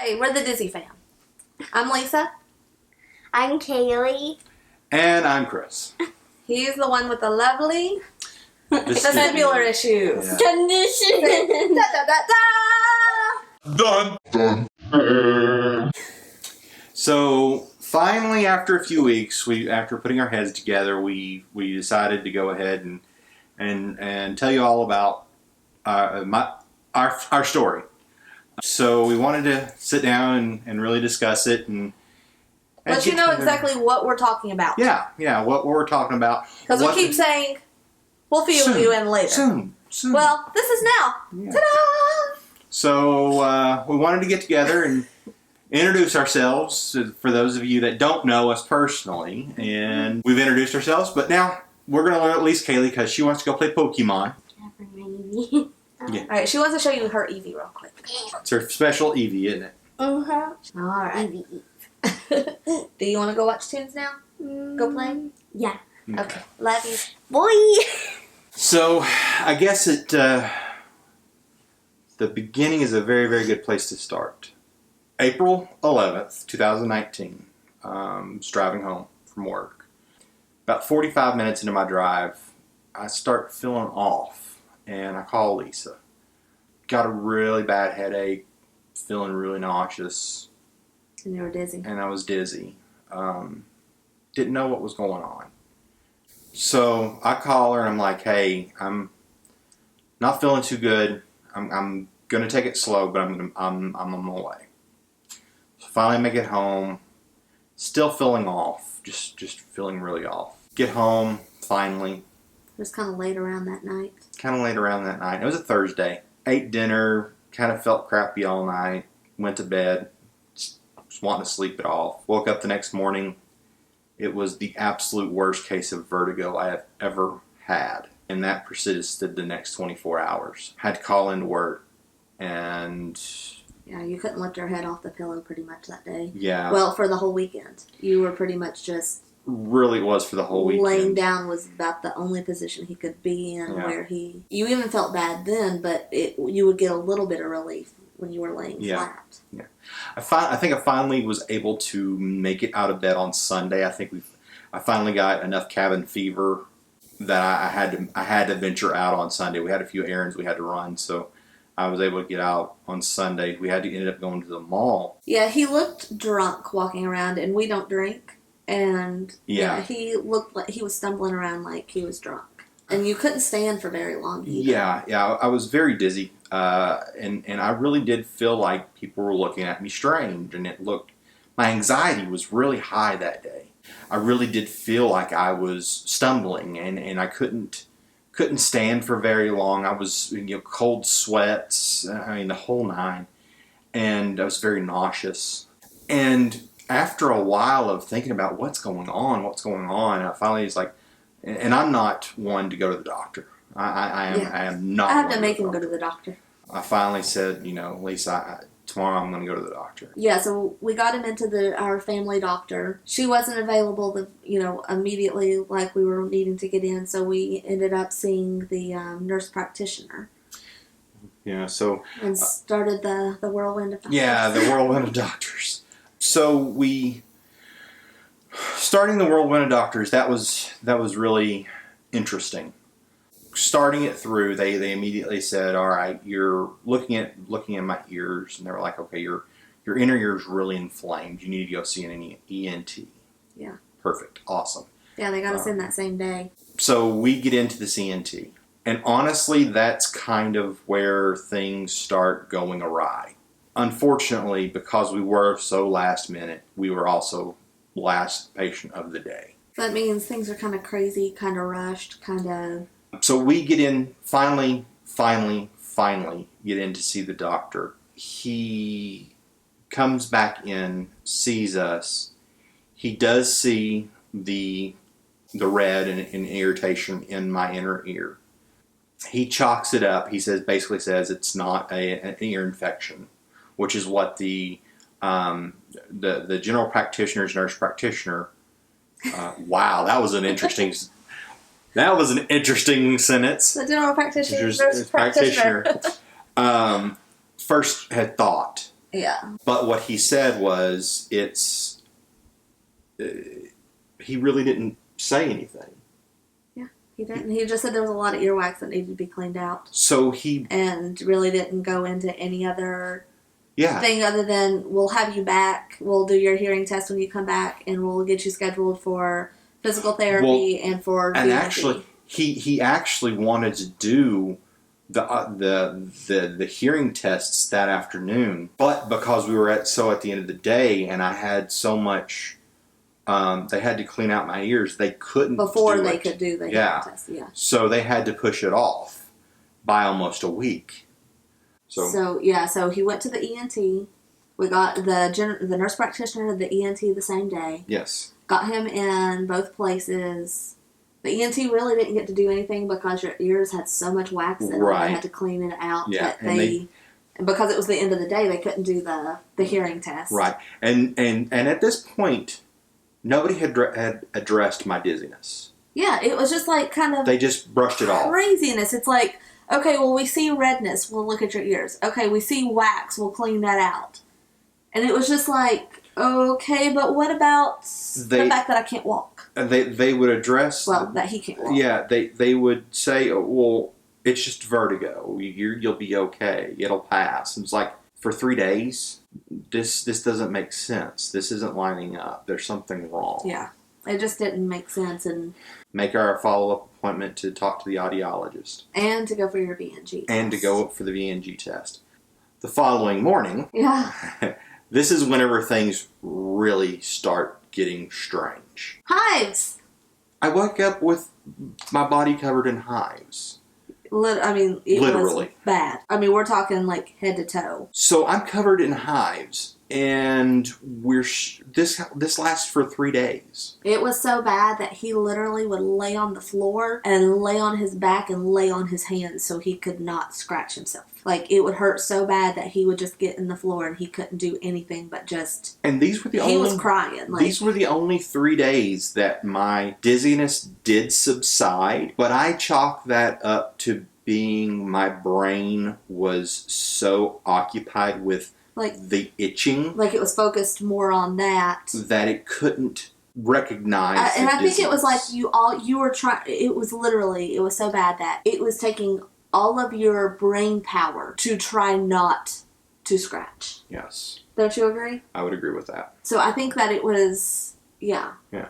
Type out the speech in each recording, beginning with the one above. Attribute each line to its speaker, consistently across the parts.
Speaker 1: Hey, we're the Dizzy fam. I'm Lisa.
Speaker 2: I'm Kaylee.
Speaker 3: And I'm Chris.
Speaker 1: He's the one with the lovely
Speaker 3: Vestibular.
Speaker 1: vestibular issues.
Speaker 3: Yeah.
Speaker 2: Condition.
Speaker 1: Da, da, da.
Speaker 3: Done. So finally, after a few weeks, after putting our heads together, we decided to go ahead and tell you all about our story. So we wanted to sit down and really discuss it and
Speaker 1: Let you know
Speaker 3: together.
Speaker 1: exactly what we're talking about.
Speaker 3: Yeah, what we're talking about.
Speaker 1: Because we keep saying, we'll fill you in later.
Speaker 3: Soon.
Speaker 1: Well, this is now.
Speaker 3: Yeah.
Speaker 1: Ta-da!
Speaker 3: So we wanted to get together and introduce ourselves for those of you that don't know us personally. And we've introduced ourselves, but now we're going to learn at least Kaylee because she wants to go play Pokemon. Yeah.
Speaker 1: Alright, she wants to show you her Eevee real quick.
Speaker 3: It's her special Eevee, isn't it?
Speaker 1: Alright. Do you want to go watch tunes now? Go play?
Speaker 2: Yeah.
Speaker 1: Okay. Love you.
Speaker 2: Boy.
Speaker 3: So I guess the beginning is a very, very good place to start. April 11th, 2019. I was driving home from work. About 45 minutes into my drive, I start feeling off. And I call Lisa. Got a really bad headache, feeling really nauseous.
Speaker 1: And you were dizzy.
Speaker 3: And I was dizzy. Didn't know what was going on. So I call her and I'm like, hey, I'm not feeling too good. I'm gonna take it slow, but I'm on my way. So finally make it home. Still feeling off. Just feeling really off. Get home, finally.
Speaker 1: It was kind of late around that night.
Speaker 3: Kind of late around that night. It was a Thursday. Ate dinner, kind of felt crappy all night. Went to bed, just wanting to sleep it off. Woke up the next morning. It was the absolute worst case of vertigo I have ever had. And that persisted the next 24 hours. Had to call into work and...
Speaker 1: Yeah, you couldn't lift your head off the pillow pretty much that day.
Speaker 3: Yeah.
Speaker 1: Well, for the whole weekend. You were pretty much just...
Speaker 3: Really was for the whole weekend.
Speaker 1: Laying down was about the only position he could be in where he... You even felt bad then, but you would get a little bit of relief when you were laying flat.
Speaker 3: Yeah. I think I finally was able to make it out of bed on Sunday. I finally got enough cabin fever that I had to venture out on Sunday. We had a few errands we had to run, so I was able to get out on Sunday. We had to end up going to the mall.
Speaker 1: Yeah, he looked drunk walking around, and we don't drink. And he looked like he was stumbling around like he was drunk. And you couldn't stand for very long either.
Speaker 3: Yeah, I was very dizzy. And I really did feel like people were looking at me strange. And my anxiety was really high that day. I really did feel like I was stumbling and I couldn't stand for very long. I was, cold sweats, the whole nine. And I was very nauseous. And after a while of thinking about what's going on, I finally was like, and I'm not one to go to the doctor. I am not.
Speaker 1: I have to make him go to the doctor.
Speaker 3: I finally said, Lisa, tomorrow I'm going to go to the doctor.
Speaker 1: Yeah, so we got him into our family doctor. She wasn't available, immediately like we were needing to get in, so we ended up seeing the nurse practitioner.
Speaker 3: Yeah, so...
Speaker 1: And started the whirlwind of doctors.
Speaker 3: Yeah, the whirlwind of doctors. So starting the whirlwind of doctors, that was really interesting. Starting it through, they immediately said, all right, you're looking at my ears, and they were like, okay, your inner ear is really inflamed. You need to go see an ENT.
Speaker 1: Yeah.
Speaker 3: Perfect. Awesome.
Speaker 1: Yeah, they got us in that same day.
Speaker 3: So we get into this ENT. And honestly, that's kind of where things start going awry. Unfortunately, because we were so last minute, we were also last patient of the day.
Speaker 1: That means things are kind of crazy, kind of rushed, kind of...
Speaker 3: So we get in, finally get in to see the doctor. He comes back in, sees us. He does see the red and irritation in my inner ear. He chalks it up. He basically says it's not an ear infection, which is what the general practitioner's nurse practitioner. Wow, that was an interesting sentence.
Speaker 1: The general practitioner's nurse practitioner.
Speaker 3: First had thought.
Speaker 1: Yeah.
Speaker 3: But what he said was, he really didn't say anything.
Speaker 1: He didn't. He just said there was a lot of earwax that needed to be cleaned out.
Speaker 3: So he...
Speaker 1: And really didn't go into any other
Speaker 3: Yeah.
Speaker 1: thing other than, we'll have you back, we'll do your hearing test when you come back, and we'll get you scheduled for physical therapy and for
Speaker 3: And
Speaker 1: VNC.
Speaker 3: actually, he actually wanted to do the hearing tests that afternoon, but because we were at the end of the day, and I had so much, they had to clean out my ears. They couldn't
Speaker 1: before
Speaker 3: do
Speaker 1: they
Speaker 3: it.
Speaker 1: could do the hearing test. Yeah.
Speaker 3: So they had to push it off by almost a week. So
Speaker 1: he went to the ENT. We got the nurse practitioner, the ENT the same day.
Speaker 3: Yes. Got
Speaker 1: him in both places. The ENT really didn't get to do anything because your ears had so much wax in them.
Speaker 3: Right.
Speaker 1: They had to clean it out.
Speaker 3: Yeah.
Speaker 1: And because it was the end of the day, they couldn't do the hearing test.
Speaker 3: Right. And at this point, nobody had addressed my dizziness.
Speaker 1: Yeah, it was just like kind of...
Speaker 3: They just brushed it off.
Speaker 1: Craziness. It's like, okay, well, we see redness. We'll look at your ears. Okay, we see wax. We'll clean that out. And it was just like, okay, but what about the fact that I can't walk?
Speaker 3: They would address...
Speaker 1: that he can't walk.
Speaker 3: Yeah, they would say, oh, well, it's just vertigo. You'll be okay. It'll pass. And it's like, for 3 days, this doesn't make sense. This isn't lining up. There's something wrong.
Speaker 1: Yeah, it just didn't make sense. And
Speaker 3: make our follow-up appointment to talk to the audiologist.
Speaker 1: And to go for your VNG test.
Speaker 3: And to go up for the VNG test. The following morning...
Speaker 1: Yeah.
Speaker 3: This is whenever things really start getting strange.
Speaker 1: Hives!
Speaker 3: I woke up with my body covered in hives.
Speaker 1: It literally was bad. I mean, we're talking like head to toe.
Speaker 3: So I'm covered in hives, and this lasts for 3 days.
Speaker 1: It was so bad that he literally would lay on the floor and lay on his back and lay on his hands so he could not scratch himself. Like, it would hurt so bad that he would just get in the floor and he couldn't do anything but just...
Speaker 3: And these were
Speaker 1: he was crying.
Speaker 3: These were the only 3 days that my dizziness did subside, but I chalk that up to being my brain was so occupied with the itching.
Speaker 1: Like, it was focused more on that.
Speaker 3: That it couldn't recognize
Speaker 1: and I
Speaker 3: dizziness.
Speaker 1: think it was like you were trying... It was so bad that it was taking all of your brain power to try not to scratch.
Speaker 3: Yes.
Speaker 1: Don't you agree?
Speaker 3: I would agree with that.
Speaker 1: So I think that it was... Yeah.
Speaker 3: Yeah.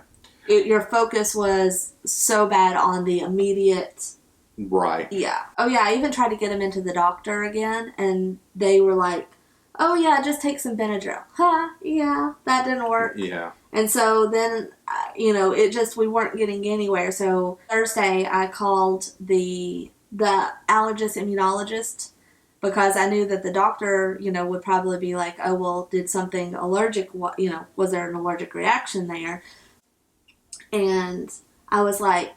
Speaker 1: Your focus was so bad on the immediate...
Speaker 3: Right.
Speaker 1: Yeah. Oh, yeah, I even tried to get him into the doctor again, and they were like, oh, yeah, just take some Benadryl. Huh, yeah, that didn't work.
Speaker 3: Yeah.
Speaker 1: And so then, we weren't getting anywhere. So Thursday, I called the allergist immunologist because I knew that the doctor, would probably be like, oh, well, did something allergic, was there an allergic reaction there? And I was like,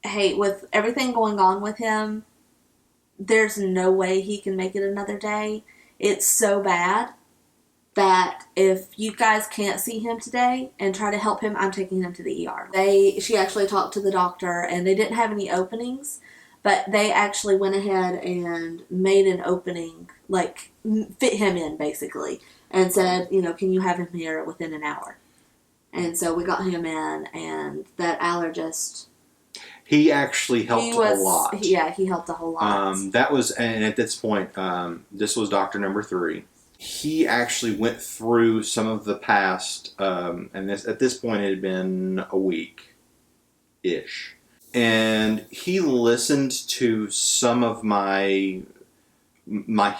Speaker 1: hey, with everything going on with him, there's no way he can make it another day. It's so bad that if you guys can't see him today and try to help him, I'm taking him to the ER. She actually talked to the doctor, and they didn't have any openings, but they actually went ahead and made an opening, like, fit him in, basically, and said, can you have him here within an hour? And so we got him in, and that allergist...
Speaker 3: He actually helped a lot.
Speaker 1: Yeah, he helped a whole lot.
Speaker 3: And at this point, this was doctor number 3. He actually went through some of the past, and at this point it had been a week-ish. And he listened to some of my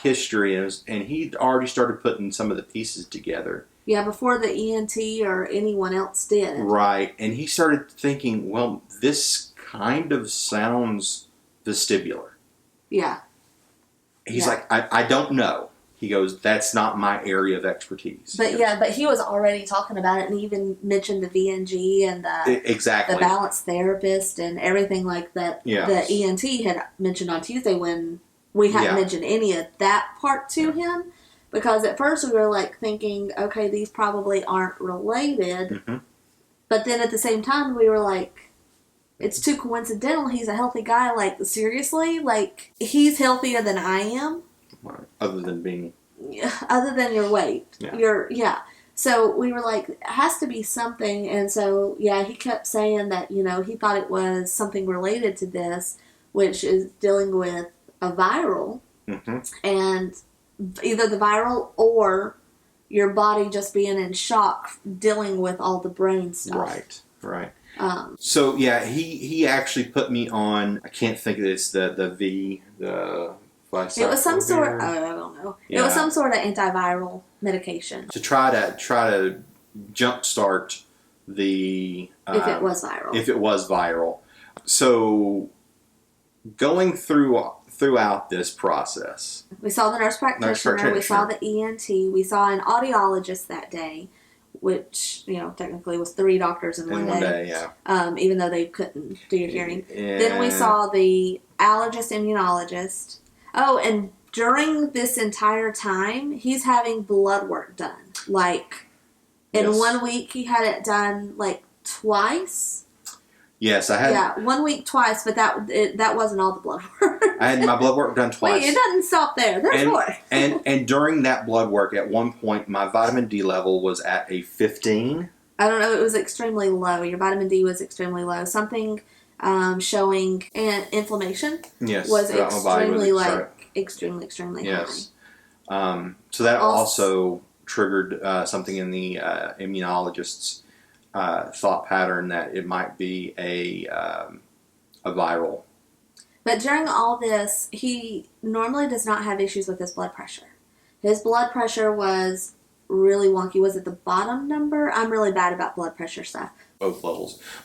Speaker 3: history, and he'd already started putting some of the pieces together.
Speaker 1: Yeah, before the ENT or anyone else did.
Speaker 3: Right, and he started thinking, well, this kind of sounds vestibular.
Speaker 1: Yeah.
Speaker 3: He's like, I don't know. He goes, that's not my area of expertise.
Speaker 1: But he was already talking about it, and he even mentioned the VNG and the balanced therapist and everything like that.
Speaker 3: Yeah.
Speaker 1: The ENT had mentioned on Tuesday when we hadn't mentioned any of that part to him. Because at first we were like thinking, okay, these probably aren't related.
Speaker 3: Mm-hmm.
Speaker 1: But then at the same time we were like, it's too coincidental. He's a healthy guy. Like, seriously? Like, he's healthier than I am.
Speaker 3: Other than being
Speaker 1: other than your weight.
Speaker 3: Yeah.
Speaker 1: So we were like, it has to be something. And so, yeah, he kept saying that, he thought it was something related to this, which is dealing with a viral.
Speaker 3: Mm-hmm.
Speaker 1: And either the viral or your body just being in shock dealing with all the brain stuff.
Speaker 3: Right. So, yeah, he actually put me on, I can't think of this, the
Speaker 1: it was some sort. I don't know.
Speaker 3: Yeah.
Speaker 1: It was some sort of antiviral medication.
Speaker 3: To try to jumpstart the
Speaker 1: if it was viral.
Speaker 3: If it was viral. So going throughout this process,
Speaker 1: we saw the nurse practitioner. We saw the ENT. We saw an audiologist that day, which technically was 3 doctors in one day.
Speaker 3: Yeah.
Speaker 1: Even though they couldn't do your hearing.
Speaker 3: Yeah.
Speaker 1: Then we saw the allergist immunologist. Oh, and during this entire time, he's having blood work done. Like, in 1 week, he had it done, like, twice.
Speaker 3: Yes, I had.
Speaker 1: Yeah, 1 week twice, but that wasn't all the blood work.
Speaker 3: I had my blood work done twice.
Speaker 1: Wait, it doesn't stop there. There's more.
Speaker 3: and during that blood work, at one point, my vitamin D level was at a 15.
Speaker 1: I don't know. It was extremely low. Your vitamin D was extremely low. Something showing inflammation.
Speaker 3: Yes,
Speaker 1: was extremely
Speaker 3: extremely
Speaker 1: high.
Speaker 3: Yes. So that also triggered something in the immunologist's thought pattern that it might be a viral.
Speaker 1: But during all this, he normally does not have issues with his blood pressure. His blood pressure was really wonky. Was it the bottom number? I'm really bad about blood pressure stuff.
Speaker 3: Both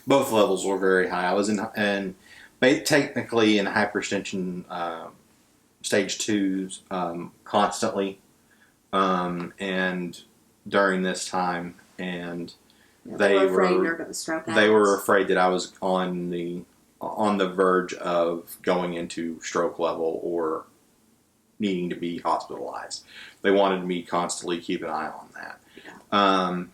Speaker 3: levels were very high. I was technically in hypertension stage 2 constantly, and during this time, and they were afraid
Speaker 1: you're going to stroke out.
Speaker 3: They were afraid that I was on the verge of going into stroke level or needing to be hospitalized. They wanted me constantly keep an eye on that.
Speaker 1: Yeah.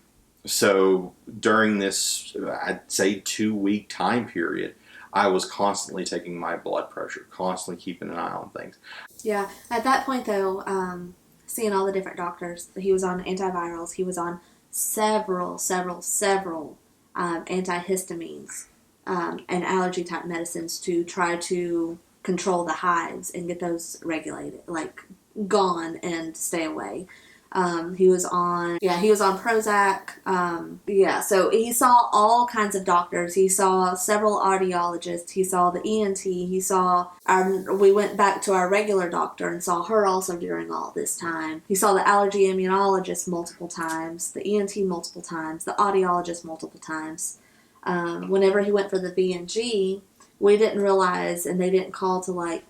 Speaker 3: So during this, I'd say 2-week time period, I was constantly taking my blood pressure, constantly keeping an eye on things.
Speaker 1: Yeah. At that point, though, seeing all the different doctors, he was on antivirals. He was on several antihistamines and allergy-type medicines to try to control the hives and get those regulated, like gone and stay away. He was on Prozac. So he saw all kinds of doctors. He saw several audiologists. He saw the ENT. We went back to our regular doctor and saw her also during all this time. He saw the allergy immunologist multiple times, the ENT multiple times, the audiologist multiple times. Whenever he went for the VNG, we didn't realize, and they didn't call to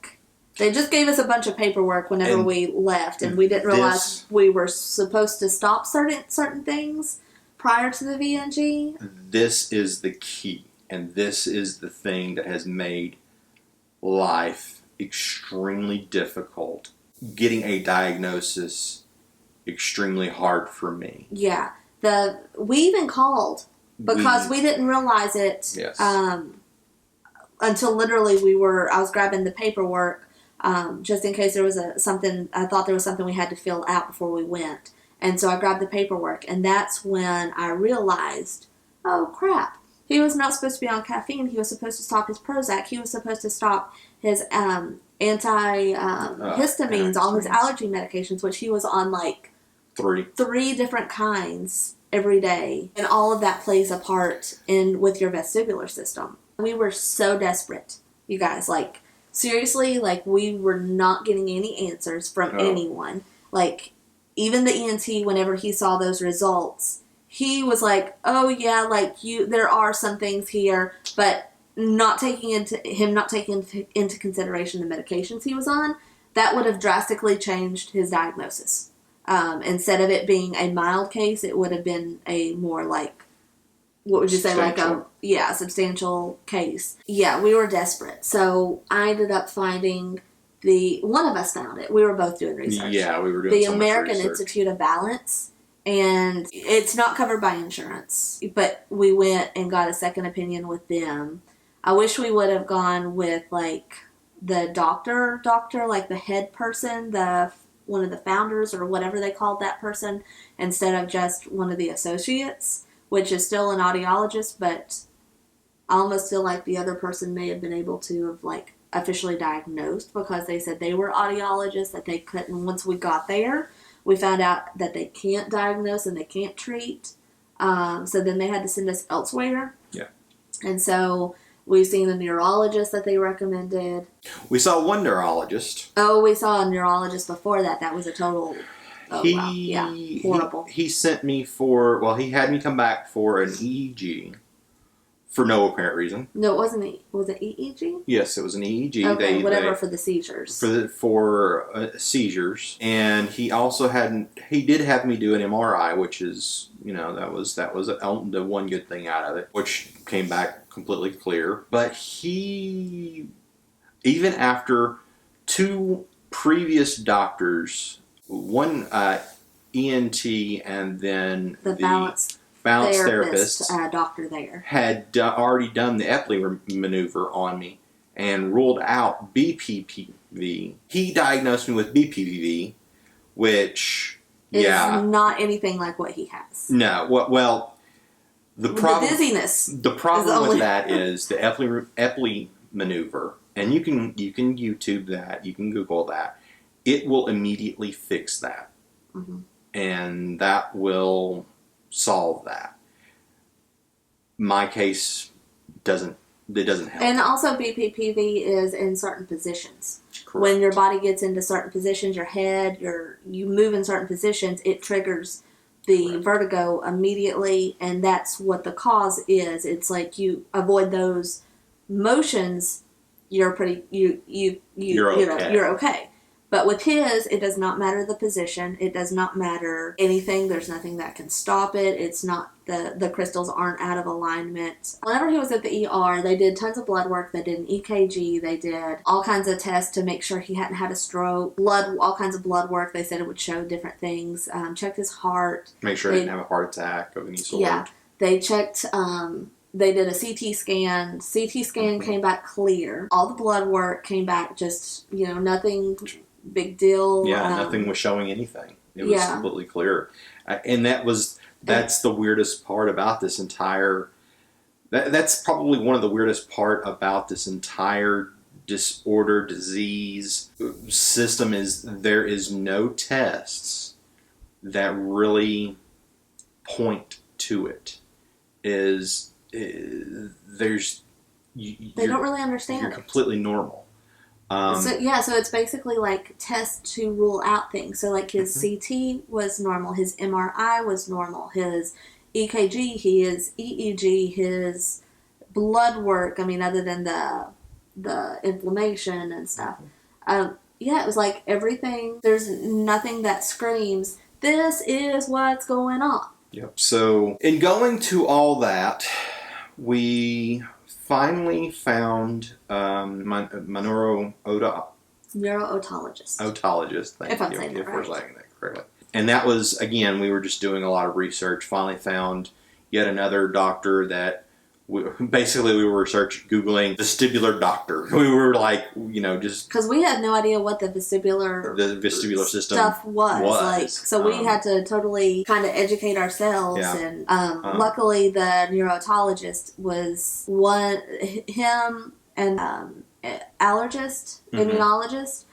Speaker 1: they just gave us a bunch of paperwork whenever we left, and we didn't realize we were supposed to stop certain things prior to the VNG.
Speaker 3: This is the key, and this is the thing that has made life extremely difficult. Getting a diagnosis extremely hard for me.
Speaker 1: Yeah. We even called because we didn't realize it until literally I was grabbing the paperwork. Just in case there was something, I thought there was something we had to fill out before we went. And so I grabbed the paperwork, and that's when I realized, oh crap, he was not supposed to be on caffeine. He was supposed to stop his Prozac. He was supposed to stop his antihistamines, all his allergy medications, which he was on three different kinds every day. And all of that plays a part with your vestibular system. We were so desperate, you guys, seriously, we were not getting any answers from anyone. Even the ENT, whenever he saw those results, he was like, oh yeah, there are some things here, but not taking into consideration the medications he was on, that would have drastically changed his diagnosis. Instead of it being a mild case, it would have been a more what would you say, substantial case. Yeah, we were desperate. So I ended up finding one of us found it. We were both doing research.
Speaker 3: Yeah, we were doing
Speaker 1: the
Speaker 3: so
Speaker 1: American
Speaker 3: much research.
Speaker 1: Institute of Balance, and it's not covered by insurance, but we went and got a second opinion with them. I wish we would have gone with the doctor, the head person, the one of the founders or whatever they called that person instead of just one of the associates, which is still an audiologist, but I almost feel like the other person may have been able to have like officially diagnosed because they said they were audiologists, that they couldn't. Once we got there, we found out that they can't diagnose and they can't treat. So then they had to send us elsewhere.
Speaker 3: Yeah.
Speaker 1: And so we've seen a neurologist that they recommended.
Speaker 3: We saw one neurologist.
Speaker 1: Oh, we saw a neurologist before that. That was a total... Oh, wow. Yeah. Horrible.
Speaker 3: He sent me for... Well, he had me come back for an EEG for no apparent reason.
Speaker 1: No, it wasn't... Was it EEG?
Speaker 3: Yes, it was an EEG.
Speaker 1: Okay, whatever for the seizures.
Speaker 3: For seizures. And he also he did have me do an MRI, which is, that was the one good thing out of it, which came back completely clear. But he, even after 2 previous doctors, one ENT and then
Speaker 1: the balance
Speaker 3: therapist
Speaker 1: doctor there
Speaker 3: had already done the Epley maneuver on me and ruled out BPPV. He diagnosed me with BPPV, which
Speaker 1: is not anything like what he has.
Speaker 3: No, well, the
Speaker 1: dizziness.
Speaker 3: The problem with that is the Epley maneuver, and you can YouTube that, you can Google that. It will immediately fix that, and that will solve that. My case doesn't help.
Speaker 1: And also BPPV is in certain positions.
Speaker 3: Correct.
Speaker 1: When your body gets into certain positions, your head, you move in certain positions, it triggers the vertigo immediately, and that's what the cause is. It's like you avoid those motions, you're okay. You're okay. But with his, it does not matter the position. It does not matter anything. There's nothing that can stop it. It's not, the crystals aren't out of alignment. Whenever he was at the ER, they did tons of blood work. They did an EKG. They did all kinds of tests to make sure he hadn't had a stroke. All kinds of blood work. They said it would show different things. Checked his heart.
Speaker 3: Make sure he didn't have a heart attack of any sort.
Speaker 1: Yeah. They checked... They did a CT scan. CT scan came back clear. All the blood work came back just, nothing... big deal.
Speaker 3: Yeah, nothing was showing anything. It was completely clear. And that's the weirdest part about this entire... That's probably one of the weirdest part about this entire disorder, disease system is there is no tests that really point to it. They
Speaker 1: don't really understand
Speaker 3: You're
Speaker 1: it.
Speaker 3: Completely normal.
Speaker 1: So it's basically like tests to rule out things. So like his CT was normal, his MRI was normal, his EKG, his EEG, his blood work. I mean, other than the inflammation and stuff. It was like everything. There's nothing that screams, "This is what's going on."
Speaker 3: Yep. So in going to all that, we finally found my
Speaker 1: neuro-otologist.
Speaker 3: Thank
Speaker 1: if I'm
Speaker 3: you.
Speaker 1: saying that
Speaker 3: For
Speaker 1: right.
Speaker 3: saying that correctly. And that was, again, we were just doing a lot of research. Finally found yet another doctor that we were Googling vestibular doctor. We were like, just
Speaker 1: because we had no idea what the vestibular
Speaker 3: system
Speaker 1: stuff was. So we had to totally kind of educate ourselves.
Speaker 3: Yeah.
Speaker 1: And luckily, the neurotologist was him and allergist, immunologist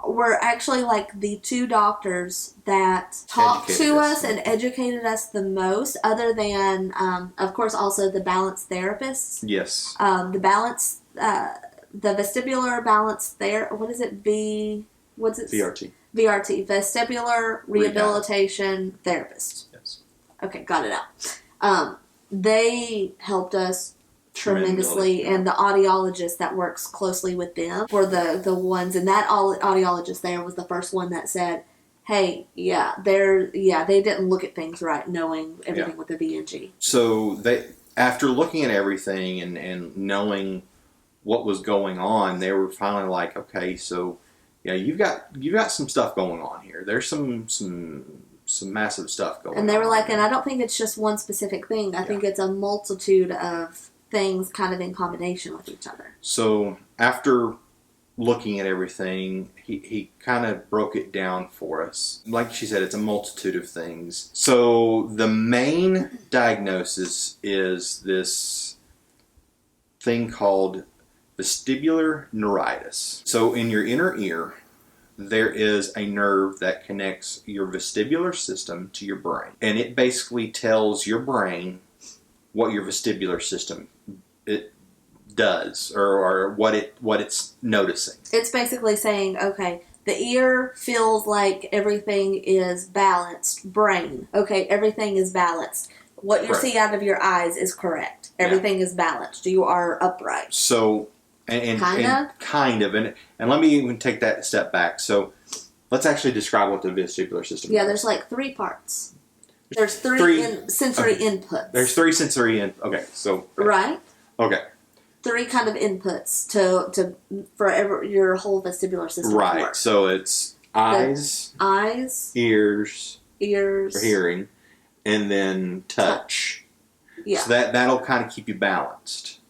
Speaker 1: were actually like the 2 doctors that talked to us and educated us the most, other than, of course, also the balance therapists.
Speaker 3: Yes.
Speaker 1: The vestibular balance what is it?
Speaker 3: VRT.
Speaker 1: VRT, vestibular rehabilitation therapist.
Speaker 3: Yes.
Speaker 1: Okay, got it out. They helped us tremendously, and the audiologist that works closely with them were the ones, and that audiologist there was the first one that said, hey, they didn't look at things right, knowing everything with the VNG.
Speaker 3: So after looking at everything and knowing what was going on, they were finally like, okay, so you've got some stuff going on here. There's some massive stuff going on.
Speaker 1: And they were like, and I don't think it's just one specific thing. I think it's a multitude of things kind of in combination with each other.
Speaker 3: So after looking at everything, he kind of broke it down for us. Like she said, it's a multitude of things. So the main diagnosis is this thing called vestibular neuritis. So in your inner ear, there is a nerve that connects your vestibular system to your brain. And it basically tells your brain what your vestibular system it does, or what it's noticing.
Speaker 1: It's basically saying, okay, the ear feels like everything is balanced. Brain, okay, everything is balanced. What you see out of your eyes is correct. Everything is balanced. You are upright.
Speaker 3: So, and let me even take that a step back. So, let's actually describe what the vestibular system is.
Speaker 1: Yeah, there's like 3 parts. There's three sensory inputs.
Speaker 3: There's 3 sensory okay, so
Speaker 1: right.
Speaker 3: Okay.
Speaker 1: 3 kind of inputs to for your whole vestibular system.
Speaker 3: Right.
Speaker 1: To work.
Speaker 3: So it's eyes, ears,
Speaker 1: for
Speaker 3: hearing, and then touch.
Speaker 1: Yeah.
Speaker 3: So that'll kind of keep you balanced.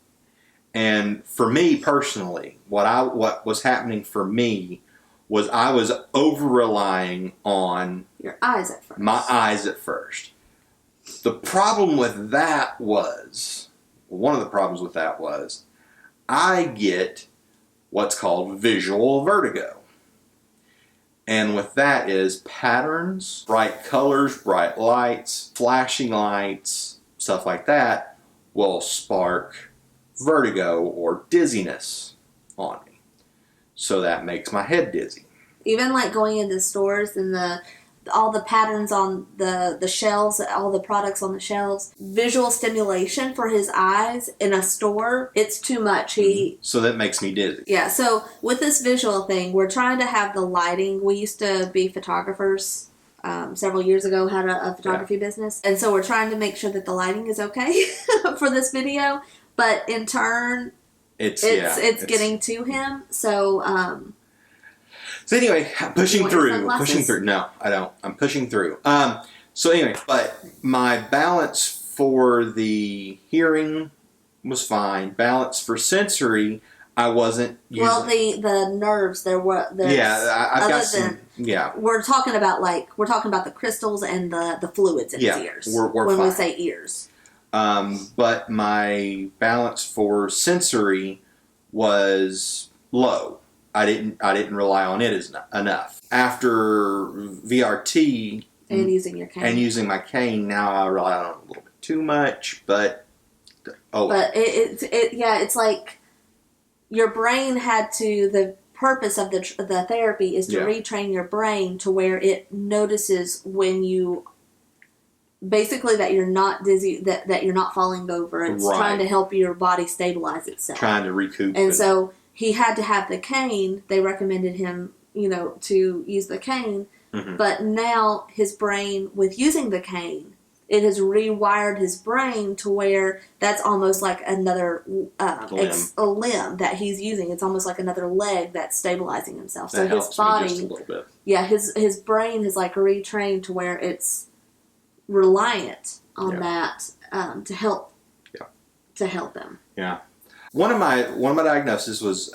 Speaker 3: And for me personally, what was happening for me was I was over relying on
Speaker 1: your eyes at first.
Speaker 3: My eyes at first. The problem with that was, one of the problems with that was, I get what's called visual vertigo. And with that is patterns, bright colors, bright lights, flashing lights, stuff like that will spark vertigo or dizziness on me. So that makes my head dizzy.
Speaker 1: Even like going into stores and all the patterns on the shelves, all the products on the shelves, visual stimulation for his eyes in a store, it's too much.
Speaker 3: So that makes me dizzy.
Speaker 1: Yeah, so with this visual thing, we're trying to have the lighting. We used to be photographers several years ago, had a photography business. And so we're trying to make sure that the lighting is okay for this video. But in turn, it's getting to him. So
Speaker 3: anyway, I'm pushing through. No, I don't. I'm pushing through. So anyway, but my balance for the hearing was fine. Balance for sensory, I wasn't using.
Speaker 1: Well, the nerves I've got some.
Speaker 3: Yeah,
Speaker 1: we're talking about the crystals and the fluids in his ears.
Speaker 3: We're
Speaker 1: when
Speaker 3: fine.
Speaker 1: We say ears.
Speaker 3: But my balance for sensory was low. I didn't rely on it enough. After VRT
Speaker 1: and using your cane.
Speaker 3: And using my cane, now I rely on it a little bit too much, but
Speaker 1: it's like your brain had to. The purpose of the therapy is to retrain your brain to where it notices when you. Basically, that you're not dizzy, that you're not falling over. It's trying to help your body stabilize itself.
Speaker 3: Trying to recoup.
Speaker 1: And so he had to have the cane. They recommended him, to use the cane.
Speaker 3: Mm-hmm.
Speaker 1: But now his brain, with using the cane, it has rewired his brain to where that's almost like another a limb that he's using. It's almost like another leg that's stabilizing himself.
Speaker 3: That
Speaker 1: so his body,
Speaker 3: me just a little bit.
Speaker 1: Yeah, his brain is like retrained to where it's reliant on that to help him.
Speaker 3: Yeah. One of my diagnoses was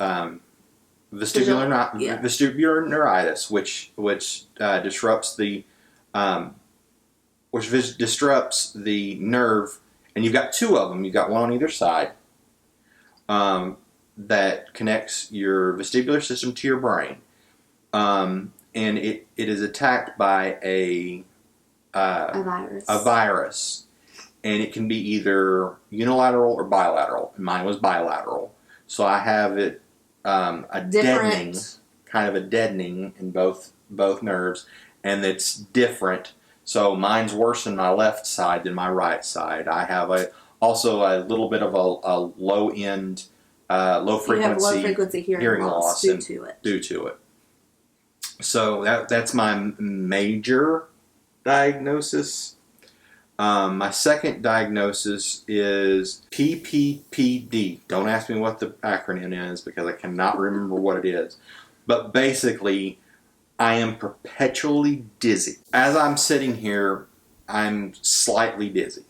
Speaker 3: vestibular neuritis, which disrupts the nerve, and you've got 2 of them. You've got one on either side that connects your vestibular system to your brain, and it is attacked by a virus, and it can be either unilateral or bilateral. Mine was bilateral, so I have it deadening in both nerves, and it's different. So mine's worse in my left side than my right side. I have also a little bit of a low frequency hearing loss
Speaker 1: due to it.
Speaker 3: So that's my major diagnosis. My second diagnosis is PPPD. Don't ask me what the acronym is because I cannot remember what it is. But basically, I am perpetually dizzy. As I'm sitting here, I'm slightly dizzy.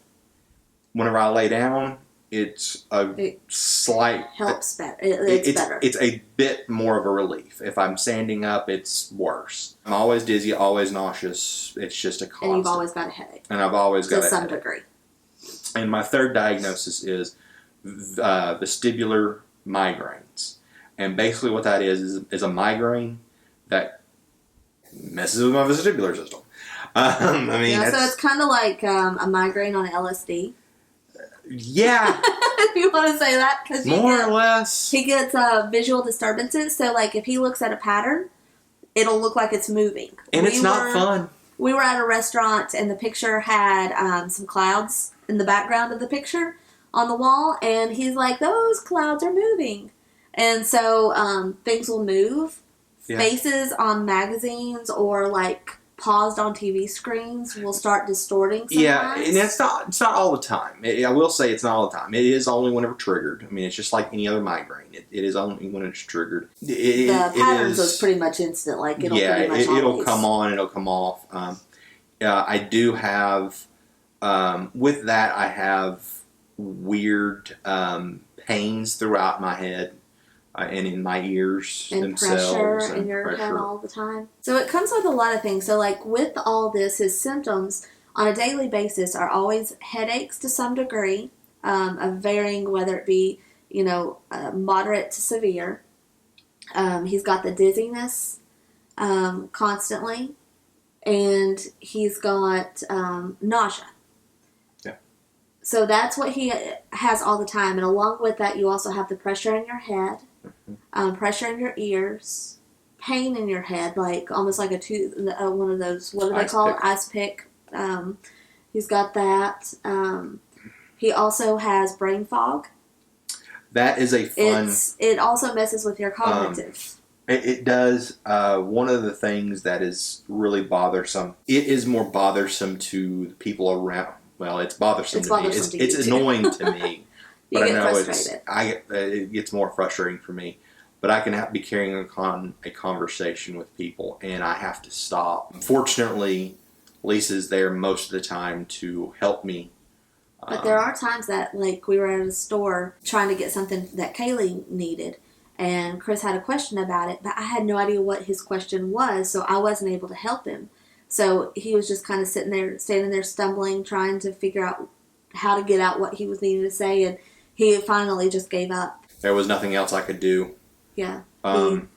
Speaker 3: Whenever I lay down, it's a
Speaker 1: It
Speaker 3: slight
Speaker 1: helps better. It's better.
Speaker 3: It's a bit more of a relief. If I'm standing up, it's worse. I'm always dizzy, always nauseous. It's just a constant.
Speaker 1: And you've always got a headache.
Speaker 3: And I've always got
Speaker 1: to
Speaker 3: a
Speaker 1: some
Speaker 3: headache.
Speaker 1: degree.
Speaker 3: And my third diagnosis is vestibular migraines. And basically what that is a migraine that messes with my vestibular system. I mean,
Speaker 1: Yeah, so it's kind of like a migraine on LSD.
Speaker 3: Yeah.
Speaker 1: If you want to say that, because
Speaker 3: More or less.
Speaker 1: he gets visual disturbances. So, like, if he looks at a pattern, it'll look like it's moving.
Speaker 3: And it's not fun.
Speaker 1: We were at a restaurant, and the picture had some clouds in the background of the picture on the wall, and he's like, "Those clouds are moving," and so things will move.
Speaker 3: Yeah.
Speaker 1: Faces on magazines or like paused on TV screens will start distorting sometimes.
Speaker 3: Yeah, and it's not all the time. I will say it's not all the time. It is only whenever triggered. I mean, it's just like any other migraine. It is only when it's triggered.
Speaker 1: The patterns is pretty much instant. Like it'll pretty much
Speaker 3: it'll
Speaker 1: always
Speaker 3: come on, it'll come off. I do have with that. I have weird pains throughout my head. And in my ears
Speaker 1: and
Speaker 3: themselves.
Speaker 1: Pressure in your head all the time. So it comes with a lot of things. So like with all this, his symptoms on a daily basis are always headaches to some degree, of varying whether it be, moderate to severe. He's got the dizziness constantly, and he's got nausea. So that's what he has all the time. And along with that, you also have the pressure in your head, pressure in your ears, pain in your head, like almost like one of those, what do they call it? Ice pick. He's got that. He also has brain fog.
Speaker 3: That is a fun...
Speaker 1: It also messes with your cognitive.
Speaker 3: It does. One of the things that is really bothersome, it is more bothersome to the people around. Well, it's bothersome to me. It's annoying to me.
Speaker 1: You
Speaker 3: but
Speaker 1: get
Speaker 3: I know
Speaker 1: frustrated.
Speaker 3: it gets more frustrating for me. But I can be carrying on a conversation with people, and I have to stop. Fortunately, Lisa's there most of the time to help me.
Speaker 1: But there are times that, like, we were at a store trying to get something that Kaylee needed, and Chris had a question about it, but I had no idea what his question was, so I wasn't able to help him. So he was just kind of standing there stumbling, trying to figure out how to get out what he was needing to say, and he finally just gave up.
Speaker 3: There was nothing else I could do.
Speaker 1: Yeah.
Speaker 3: That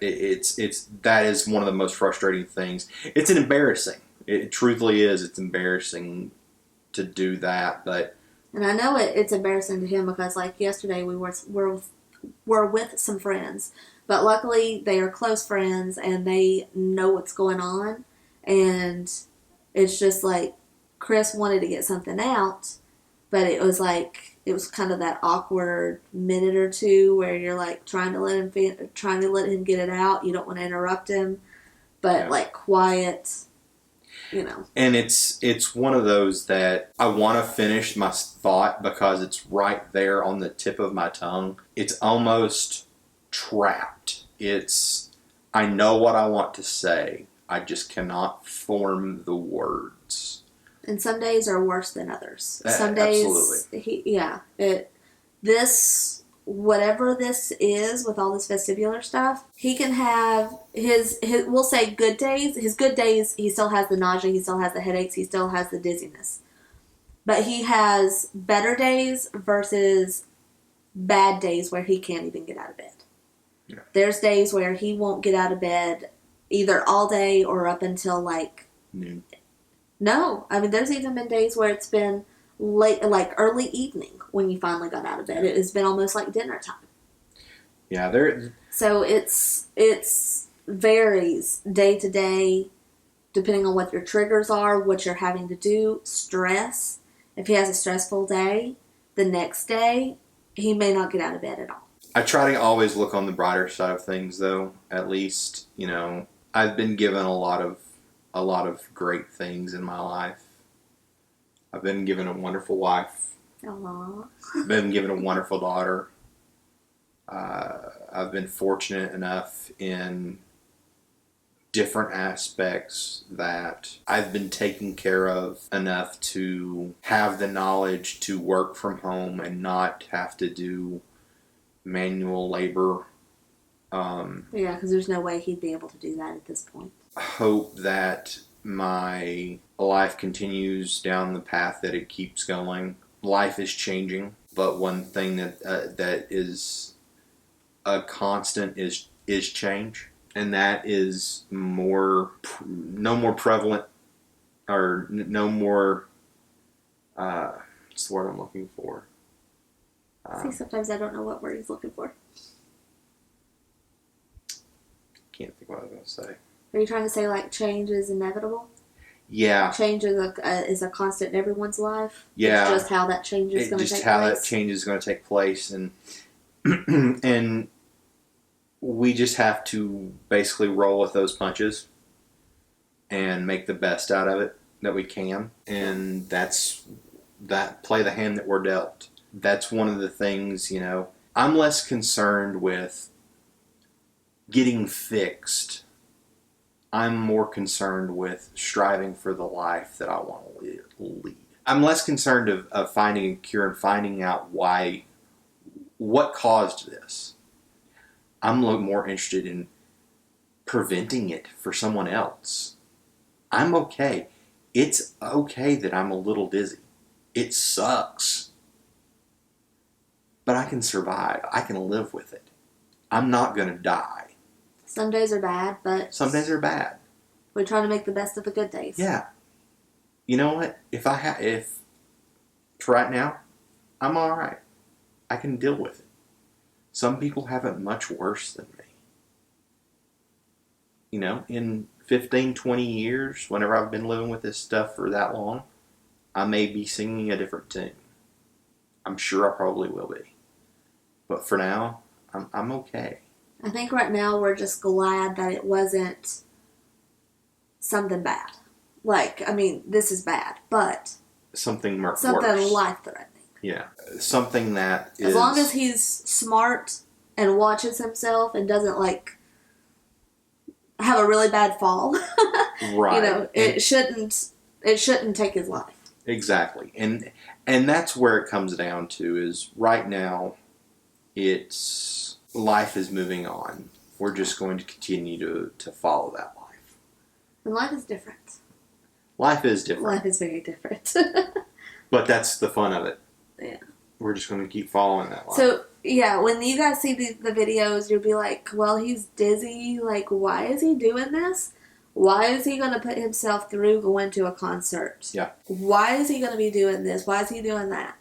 Speaker 3: is one of the most frustrating things. It's embarrassing. It truthfully is. It's embarrassing to do that, but...
Speaker 1: And I know it's embarrassing to him because, like, yesterday we were with some friends, but luckily they are close friends and they know what's going on. And it's just like Chris wanted to get something out, but it was kind of that awkward minute or two where you're like trying to let him get it out. You don't want to interrupt him, but like quiet,
Speaker 3: And it's one of those that I want to finish my thought because it's right there on the tip of my tongue. It's almost trapped. I know what I want to say. I just cannot form the words.
Speaker 1: And some days are worse than others. Some
Speaker 3: days,
Speaker 1: absolutely. Whatever this is with all this vestibular stuff, he can have his we'll say good days. His good days, he still has the nausea, he still has the headaches, he still has the dizziness. But he has better days versus bad days where he can't even get out of bed. Yeah. There's days where he won't get out of bed either all day or up until like
Speaker 3: noon.
Speaker 1: No, I mean there's even been days where it's been late, like early evening when you finally got out of bed. It has been almost like dinner time.
Speaker 3: Yeah,
Speaker 1: So it's varies day to day, depending on what your triggers are, what you're having to do, stress. If he has a stressful day, the next day he may not get out of bed at all.
Speaker 3: I try to always look on the brighter side of things, though. At least, I've been given a lot of great things in my life. I've been given a wonderful wife.
Speaker 1: Aww.
Speaker 3: I've been given a wonderful daughter. I've been fortunate enough in different aspects that I've been taken care of enough to have the knowledge to work from home and not have to do manual labor.
Speaker 1: Yeah, because there's no way he'd be able to do that at this point.
Speaker 3: Hope that my life continues down the path that it keeps going. Life is changing, but one thing that is a constant is change, and that is no more prevalent, or no more. What's the word I'm looking for?
Speaker 1: See, sometimes I don't know what word he's looking for.
Speaker 3: Can't think what I was going to say.
Speaker 1: Are you trying to say like change is inevitable?
Speaker 3: Yeah.
Speaker 1: Change is a constant in everyone's life.
Speaker 3: Yeah.
Speaker 1: It's just how that change is going to take place.
Speaker 3: Just how that change is going to take place, and and we just have to basically roll with those punches and make the best out of it that we can, and play the hand that we're dealt. That's one of the things, I'm less concerned with getting fixed. I'm more concerned with striving for the life that I want to lead. I'm less concerned of finding a cure and finding out what caused this. I'm a little more interested in preventing it for someone else. I'm okay. It's okay that I'm a little dizzy. It sucks. But I can survive. I can live with it. I'm not going to die.
Speaker 1: Some days are bad, but
Speaker 3: some days are bad.
Speaker 1: We try to make the best of the good days.
Speaker 3: Yeah. You know what? If for right now, I'm all right. I can deal with it. Some people have it much worse than me. In 15, 20 years, whenever I've been living with this stuff for that long, I may be singing a different tune. I'm sure I probably will be. But for now, I'm okay.
Speaker 1: I think right now we're just glad that it wasn't something bad. This is bad, but
Speaker 3: something worse.
Speaker 1: Life-threatening.
Speaker 3: Yeah. Something that is...
Speaker 1: As long as he's smart and watches himself and doesn't, have a really bad fall.
Speaker 3: Right.
Speaker 1: It shouldn't take his life.
Speaker 3: Exactly. And that's where it comes down to is right now life is moving on. We're just going to continue to follow that life.
Speaker 1: And life is different.
Speaker 3: Life is different.
Speaker 1: Life is very different.
Speaker 3: But that's the fun of it.
Speaker 1: Yeah.
Speaker 3: We're just going to keep following that life.
Speaker 1: So, yeah, when you guys see the videos, you'll be like, well, he's dizzy. Why is he doing this? Why is he going to put himself through going to a concert?
Speaker 3: Yeah.
Speaker 1: Why is he going to be doing this? Why is he doing that?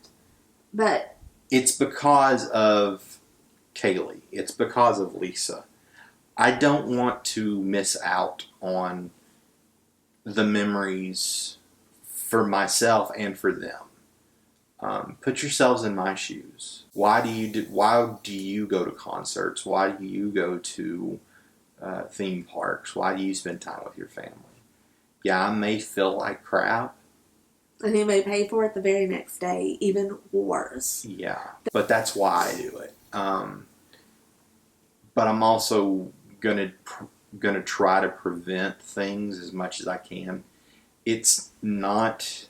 Speaker 1: But
Speaker 3: it's because of Kaylee. It's because of Lisa. I don't want to miss out on the memories for myself and for them. Put yourselves in my shoes. Why do you go to concerts? Why do you go to theme parks? Why do you spend time with your family? Yeah, I may feel like crap.
Speaker 1: And he may pay for it the very next day, even worse.
Speaker 3: Yeah, but that's why I do it. But I'm also gonna try to prevent things as much as I can. It's not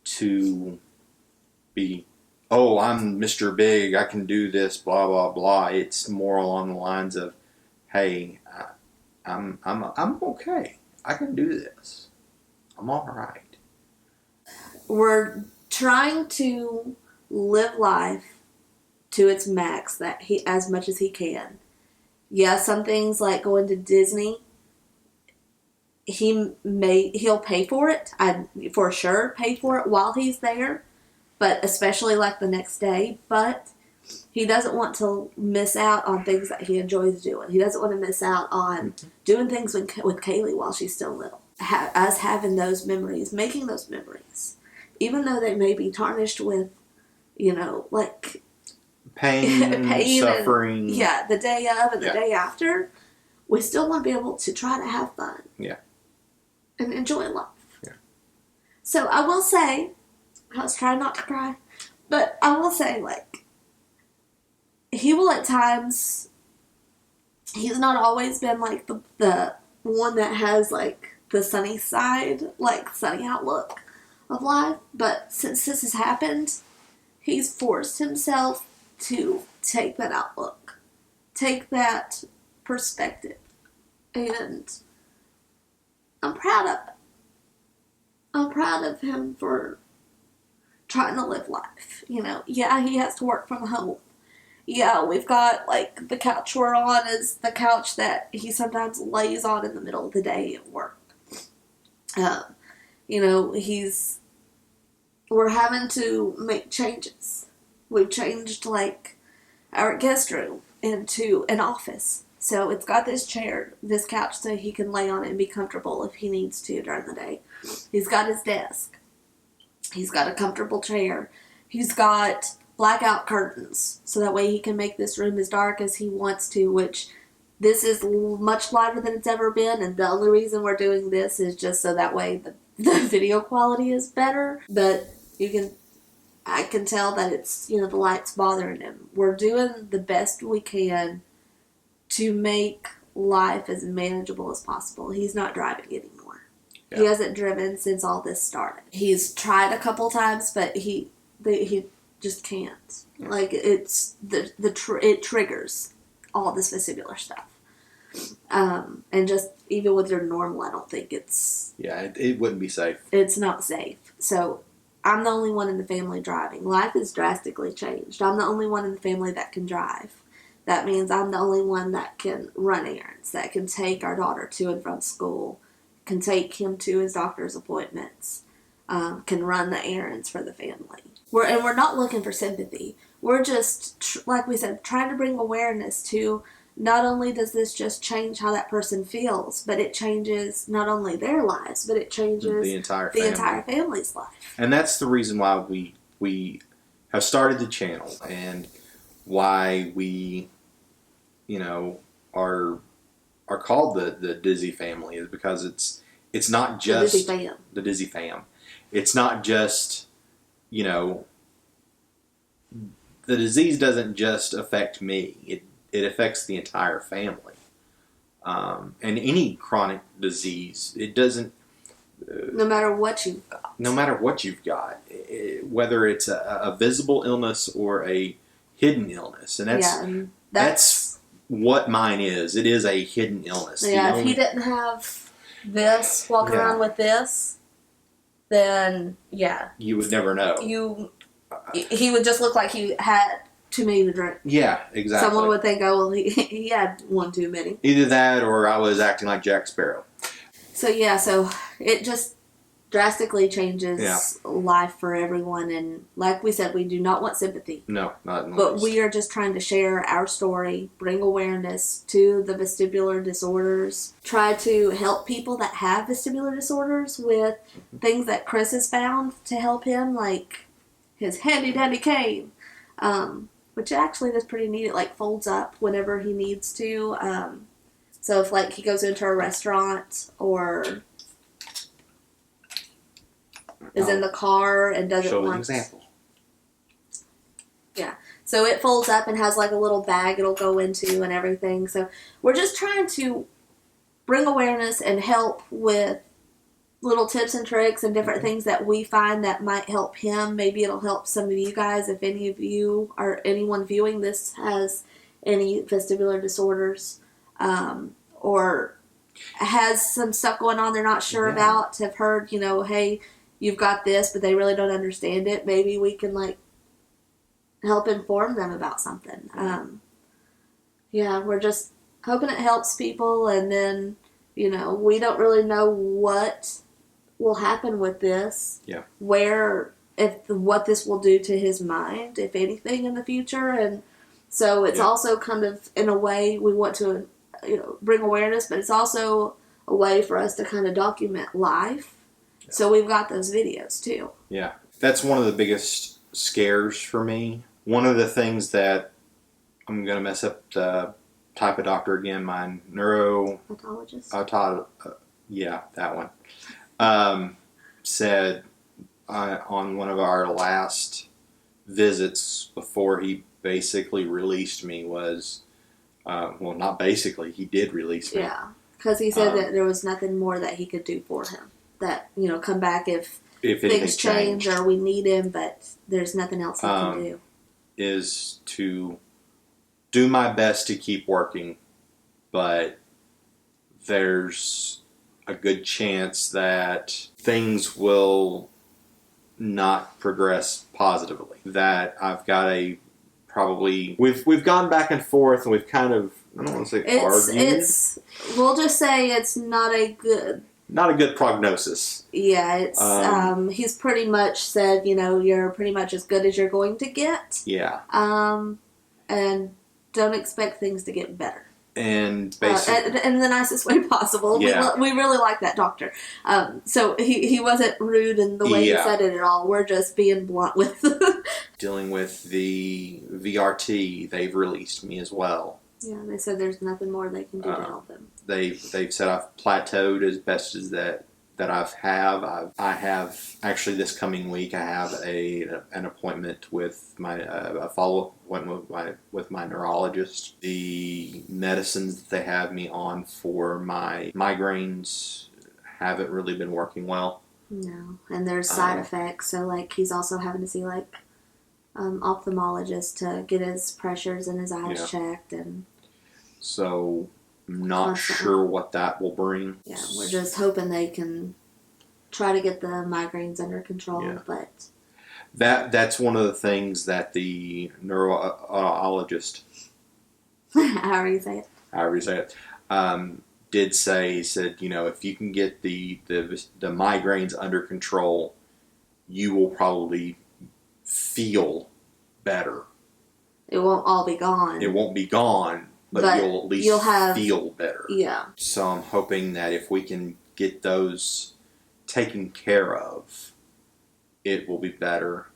Speaker 3: to be, oh, I'm Mr. Big, I can do this, blah blah blah. It's more along the lines of, hey, I'm okay. I can do this. I'm all right.
Speaker 1: We're trying to live life to its max as much as he can. Yeah, some things like going to Disney, he'll pay for it. I'd for sure pay for it while he's there, but especially the next day. But he doesn't want to miss out on things that he enjoys doing. He doesn't want to miss out on doing things with Kaylee while she's still little. Us having those memories, making those memories, even though they may be tarnished with,
Speaker 3: pain, suffering.
Speaker 1: The day of and the day after, we still want to be able to try to have fun.
Speaker 3: Yeah.
Speaker 1: And enjoy life.
Speaker 3: Yeah.
Speaker 1: So I will say, I was trying not to cry, but I will say, he will at times, he's not always been the one that has like the sunny side, like sunny outlook of life. But since this has happened, he's forced himself to take that outlook, take that perspective. And I'm proud of it. I'm proud of him for trying to live life. Yeah, he has to work from home. Yeah, we've got, like, the couch we're on is the couch that he sometimes lays on in the middle of the day at work. We're having to make changes. We've changed, like, our guest room into an office. So it's got this chair, this couch, so he can lay on it and be comfortable if he needs to during the day. He's got his desk. He's got a comfortable chair. He's got blackout curtains, so that way he can make this room as dark as he wants to, which this is much lighter than it's ever been, and the only reason we're doing this is just so that way the video quality is better. But I can tell that it's, the light's bothering him. We're doing the best we can to make life as manageable as possible. He's not driving anymore. Yeah. He hasn't driven since all this started. He's tried a couple times, but he just can't. Yeah. Like, it's it triggers all this vestibular stuff. And just even with your normal, I don't think it's...
Speaker 3: Yeah, it wouldn't be safe.
Speaker 1: It's not safe. So I'm the only one in the family driving. Life has drastically changed. I'm the only one in the family that can drive. That means I'm the only one that can run errands, that can take our daughter to and from school, can take him to his doctor's appointments, can run the errands for the family. We're not looking for sympathy. We're just, like we said, trying to bring awareness to, not only does this just change how that person feels, but it changes not only their lives, but it changes
Speaker 3: the entire
Speaker 1: family's life.
Speaker 3: And that's the reason why we have started the channel, and why we, are called the Dizzy family, is because it's not just the Dizzy fam. It's not just, the disease doesn't just affect me. It affects the entire family. And any chronic disease, it doesn't...
Speaker 1: no matter what you've got.
Speaker 3: No matter what you've got. Whether it's a visible illness or a hidden illness. And that's what mine is. It is a hidden illness.
Speaker 1: Yeah, if he didn't have this, walking around with this, then, yeah.
Speaker 3: You would never know.
Speaker 1: He would just look like he had too many to drink.
Speaker 3: Yeah, exactly.
Speaker 1: Someone would think, oh, well, he had one too many.
Speaker 3: Either that, or I was acting like Jack Sparrow.
Speaker 1: So it just drastically changes life for everyone. And like we said, we do not want sympathy.
Speaker 3: No, not in the
Speaker 1: But
Speaker 3: least.
Speaker 1: we are just trying to share our story, bring awareness to the vestibular disorders, try to help people that have vestibular disorders with things that Chris has found to help him, like his handy-dandy cane, which actually is pretty neat. It, like, folds up whenever he needs to. So if, like, he goes into a restaurant or is in the car and doesn't
Speaker 3: show
Speaker 1: want...
Speaker 3: an example.
Speaker 1: Yeah. So it folds up and has, like, a little bag it'll go into and everything. So we're just trying to bring awareness and help with little tips and tricks and different things that we find that might help him. Maybe it'll help some of you guys if any of you or anyone viewing this has any vestibular disorders, or has some stuff going on they're not sure about, have heard, hey, you've got this, but they really don't understand it. Maybe we can, like, help inform them about something. We're just hoping it helps people, and then, we don't really know what will happen with this. Yeah. What this will do to his mind, if anything, in the future. And so it's also kind of, in a way, we want to, bring awareness, but it's also a way for us to kind of document life. Yeah. So we've got those videos too. Yeah.
Speaker 3: That's one of the biggest scares for me. One of the things that I'm going to mess up the type of doctor again, my
Speaker 1: neurologist.
Speaker 3: That one. Said on one of our last visits before he basically released me was, not basically, he did release me.
Speaker 1: Yeah, Because he said that there was nothing more that he could do for him. That, come back if things change or we need him, but there's nothing else he can do.
Speaker 3: Is to do my best to keep working, but there's a good chance that things will not progress positively. That I've got we've gone back and forth, and we've kind of, I don't want to say argued.
Speaker 1: We'll just say it's not a good
Speaker 3: prognosis.
Speaker 1: Yeah, it's he's pretty much said, you're pretty much as good as you're going to get.
Speaker 3: Yeah.
Speaker 1: And don't expect things to get better.
Speaker 3: And basically,
Speaker 1: in the nicest way possible.
Speaker 3: Yeah.
Speaker 1: We really like that doctor. So he wasn't rude in the way he said it at all. We're just being blunt with
Speaker 3: dealing with the VRT. They've released me as well.
Speaker 1: Yeah, they said there's nothing more they can do to help him.
Speaker 3: They've said I've plateaued as best as that I have actually this coming week. I have an appointment with a follow-up appointment with my neurologist. The medicines that they have me on for my migraines haven't really been working well.
Speaker 1: No, and there's side effects. So he's also having to see ophthalmologist to get his pressures in his eyes checked, and
Speaker 3: so I'm not sure what that will bring.
Speaker 1: Yeah, we're just hoping they can try to get the migraines under control. Yeah. But
Speaker 3: that's one of the things that the neurologist,
Speaker 1: however you say it,
Speaker 3: did say. He said, if you can get the migraines under control, you will probably feel better.
Speaker 1: It won't all be gone.
Speaker 3: It won't be gone. But you'll at least feel better.
Speaker 1: Yeah.
Speaker 3: So I'm hoping that if we can get those taken care of, it will be better.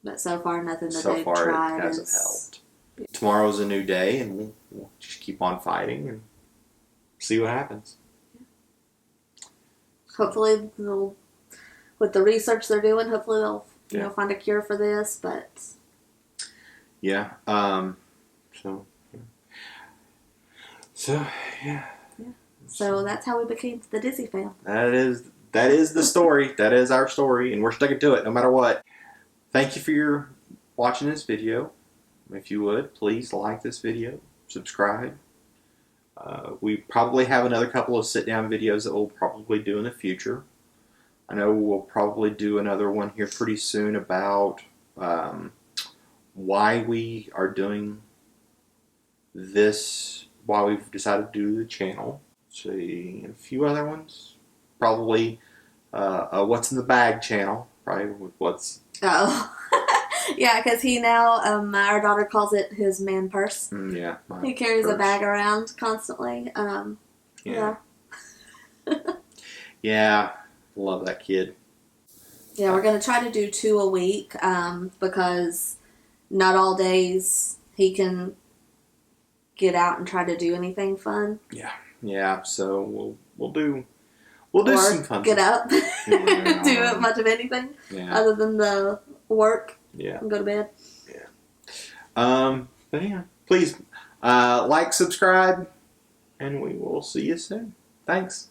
Speaker 1: But so far, nothing that they've tried.
Speaker 3: So far, it hasn't helped. Yeah. Tomorrow's a new day, and we'll just keep on fighting and see what happens.
Speaker 1: Hopefully, with the research they're doing, hopefully they'll find a cure for this. But
Speaker 3: yeah. So yeah.
Speaker 1: So that's how we became the Dizzy Fam.
Speaker 3: That is the story. That is our story, and we're sticking to it no matter what. Thank you for watching this video. If you would, please like this video, subscribe. We probably have another couple of sit-down videos that we'll probably do in the future. I know we'll probably do another one here pretty soon about why we are doing this, why we've decided to do the channel. Let's see, a few other ones. Probably What's in the Bag channel, probably with what's...
Speaker 1: Oh. Yeah, because he now, our daughter calls it his man purse.
Speaker 3: Yeah.
Speaker 1: He carries a bag around constantly. Yeah. Yeah,
Speaker 3: love that kid.
Speaker 1: Yeah, we're going to try to do 2 a week because not all days he can get out and try to do anything fun.
Speaker 3: Yeah. So we'll do some fun.
Speaker 1: Get up, do much of anything other than the work.
Speaker 3: Yeah.
Speaker 1: And go to bed.
Speaker 3: Yeah. But yeah, please like, subscribe, and we will see you soon. Thanks.